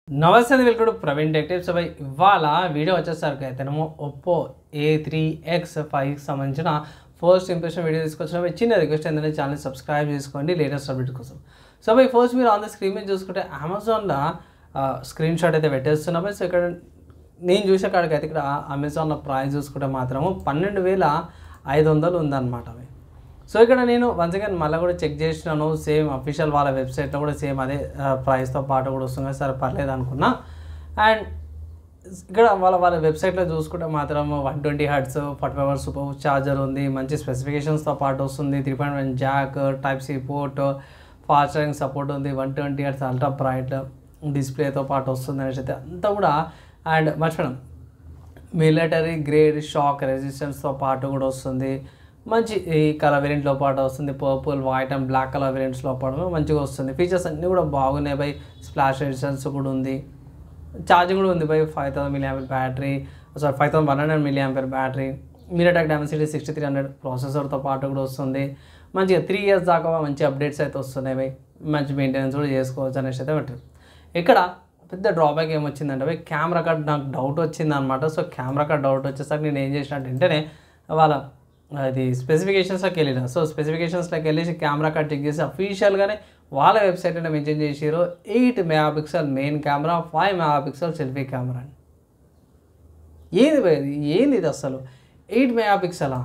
నమస్తే welcome to Praveen tech tips. ఇవాళ video వచ్చేసరికి అయితేనేమో ఒప్పో A3X5 సంబంధించిన ఫస్ట్ ఇంప్రెషన్ వీడియో తీసుకొచ్చిన చిన్న రిక్వెస్ట్ ఏంటంటే ఛానల్ సబ్స్క్రైబ్ చేసుకోండి లేటెస్ట్ అప్డేట్ కోసం. సో ఫస్ట్ మీరు ఆన్ ద స్క్రీన్ మీద చూసుకుంటే అమెజాన్లో స్క్రీన్ షాట్ అయితే పెట్టేస్తున్నాం. సో ఇక్కడ నేను చూసే కాడికి అయితే ఇక్కడ అమెజాన్లో ప్రైస్ చూసుకుంటే మాత్రము 12,500 ఉందన్నమాట. సో ఇక్కడ నేను వన్స్ అగైన్ మళ్ళీ కూడా చెక్ చేసినాను, సేమ్ అఫీషియల్ వాళ్ళ వెబ్సైట్లో కూడా సేమ్ అదే ప్రైస్తో పాటు కూడా వస్తుంది, సరే పర్లేదు అనుకున్నా. అండ్ ఇక్కడ వాళ్ళ వెబ్సైట్లో చూసుకుంటే మాత్రం 120 Hz 45 Hz సూపర్ ఛార్జర్ ఉంది, మంచి స్పెసిఫికేషన్స్తో పాటు వస్తుంది, 3.1 Jack, Type-C port, fast charging support ఉంది, 120 Hz అల్ట్రా బ్రైట్ డిస్ప్లేతో పాటు వస్తుంది అనేసి అయితే అంతా కూడా. అండ్ మర్చిపోయాం మిలిటరీ గ్రేడ్ షాక్ రెసిస్టెన్స్తో పాటు కూడా వస్తుంది, మంచి ఈ కలర్ వేరియంట్లో పాటు వస్తుంది, purple white and black colour వేరియంట్స్లో పాటు మంచిగా వస్తుంది. ఫీచర్స్ అన్నీ కూడా బాగున్నాయి బై. స్ప్లాష్ రెసిస్టెన్స్ కూడా ఉంది, ఛార్జింగ్ కూడా ఉంది by. 5000 mAh battery, 5100 mAh battery, MediaTek Dimensity 6300 ప్రాసెసర్తో పాటు కూడా వస్తుంది. మంచిగా 3 years దాకా మంచి అప్డేట్స్ అయితే వస్తున్నాయి బై. మంచి మెయింటెనెన్స్ కూడా చేసుకోవచ్చు అనేసి అయితే పెట్టారు. ఇక్కడ పెద్ద డ్రాబ్యాక్ ఏమొచ్చిందంటే బై కెమెరా కార్డ్ నాకు డౌట్ వచ్చింది అనమాట. సో కెమెరా కార్డ్ డౌట్ వచ్చేసరికి నేను ఏం చేసినట్టు వెంటనే వాళ్ళ అది స్పెసిఫికేషన్స్లోకి వెళ్ళిన. సో స్పెసిఫికేషన్స్లోకి వెళ్ళేసి కెమెరా కార్డ్ చెక్ చేసి అఫీషియల్గానే వాళ్ళ వెబ్సైట్లో మెన్షన్ చేసారు 8 MP main camera, 5 MP selfie camera. ఏంది ఇది అసలు 8 MP?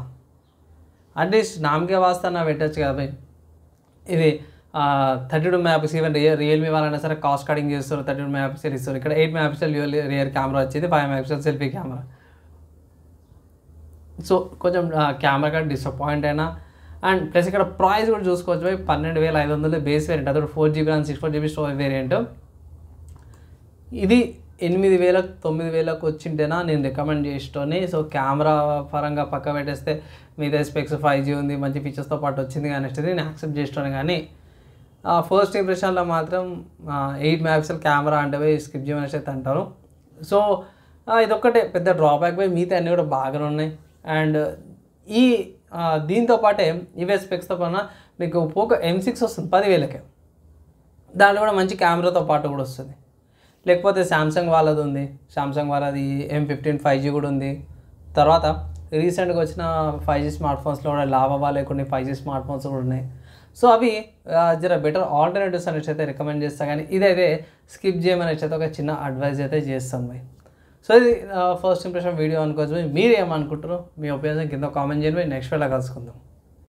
అట్లీస్ట్ నామకే వాస్తానా పెట్టచ్చు కదా భయ్. ఇది 32 MP, ఈవెన్ రియల్మీ వాళ్ళైనా సరే కాస్ట్ కటింగ్ చేస్తారు, 32 MP ఇస్తారు. ఇక్కడ 8 MP రియర్ కెమెరా వచ్చేది, 5 MP సెల్ఫీ కెమెరా. సో కొంచెం కెమెరా కార్డ్ డిసప్పాయింట్ అయినా. అండ్ ప్లస్ ఇక్కడ ప్రైస్ కూడా చూసుకోవచ్చు బై. 12,500 బేస్ వేరియంట్, అదొక 4GB RAM 64GB storage variant. ఇది 8,000 9,000 వచ్చింటేనా నేను రికమెండ్ చేసేటోని. సో కెమెరా పరంగా పక్క పెట్టేస్తే మీద స్పెక్స్ 5G ఉంది, మంచి ఫీచర్స్తో పాటు వచ్చింది కానీ నెక్స్ట్ నేను యాక్సెప్ట్ చేసేటోని. కానీ ఫస్ట్ ఇంప్రెషన్లో మాత్రం 8 MP కెమెరా అంటే పోయి స్కిప్ చేయమనేసి అయితే అంటారు. సో ఇదొక్కటే పెద్ద డ్రాబ్యాక్ బై. మిగతా అన్నీ కూడా బాగానే ఉన్నాయి. అండ్ ఈ దీంతో పాటే ఇవే స్పెక్స్తో పాటు మీకు పోకో M6 వస్తుంది 10,000కే. దాంట్లో కూడా మంచి కెమెరాతో పాటు కూడా వస్తుంది. లేకపోతే శాంసంగ్ వాళ్ళది ఉంది, శాంసంగ్ వాళ్ళది M15 5G కూడా ఉంది. తర్వాత రీసెంట్గా వచ్చిన 5G స్మార్ట్ ఫోన్స్లో కూడా లావా లేకుండా 5G స్మార్ట్ ఫోన్స్ కూడా ఉన్నాయి. సో అవి జర బెటర్ ఆల్టర్నేటివ్స్ అనేసి అయితే రికమెండ్ చేస్తాను. కానీ ఇదైతే స్కిప్ చేయమనేసి అయితే ఒక చిన్న అడ్వైజ్ అయితే చేస్తాను బై. సో ఇది ఫస్ట్ ఇంప్రెషన్ వీడియో అనుకోవచ్చు. మీరు ఏమనుకుంటారో మీ ఒపీనియన్ కింద కామెంట్ చేయండి. నెక్స్ట్ వేళ కలుసుకుందాం.